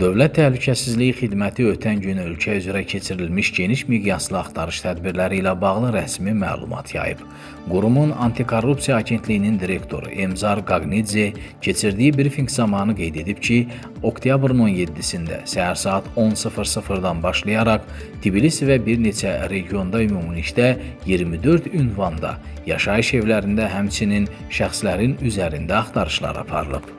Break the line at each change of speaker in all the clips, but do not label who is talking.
Dövlət Təhlükəsizlik Xidməti ötən gün ölkə üzrə keçirilmiş geniş miqyaslı axtarış tədbirləri ilə bağlı rəsmi məlumat yayıb. Qurumun Antikorrupsiya Agentliyinin direktoru Emzar Qaqnidze keçirdiyi brifinq zamanı qeyd edib ki, oktyabrın 17-sində səhər saat 10:00-dan başlayaraq Tbilisi və bir neçə regionda ümumilikdə 24 ünvanda, yaşayış evlərində həmçinin şəxslərin üzərində axtarışlar aparılıb.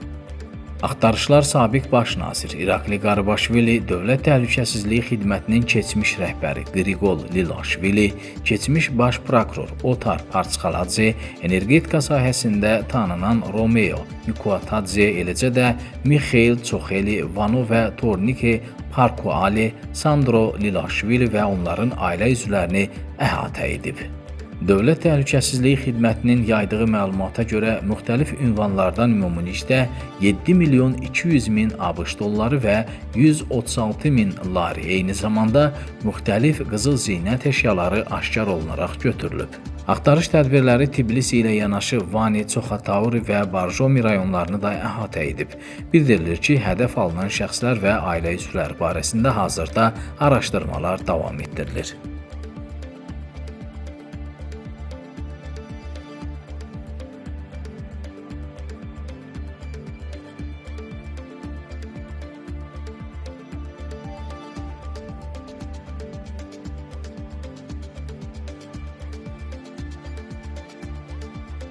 Axtarışlar sabiq baş nazir İrakli Qarabaşvili, Dövlət Təhlükəsizlik Xidmətinin keçmiş rəhbəri Qriqol Lilaşvili, keçmiş baş prokuror Otar Partsxaladze, energetika sahəsində tanınan Romeo Mikuatadze, eləcə də Mixail Çoxeli, Vano və Tornike Parkuali, Sandro Lilaşvili və onların ailə üzvlərini əhatə edib. Dövlət Təhlükəsizlik Xidmətinin yaydığı məlumata görə müxtəlif ünvanlardan ümumilikdə 7.200.000 ABŞ dolları və 136.000 lari, eyni zamanda müxtəlif qızıl zinət əşyaları aşkar olunaraq götürülüb. Axtarış tədbirləri Tbilisi ilə yanaşı Vani, Çoxatauri və Barjomi rayonlarını da əhatə edib. Bildirilir ki, hədəf alınan şəxslər və ailə üzvləri barəsində hazırda araşdırmalar davam etdirilir.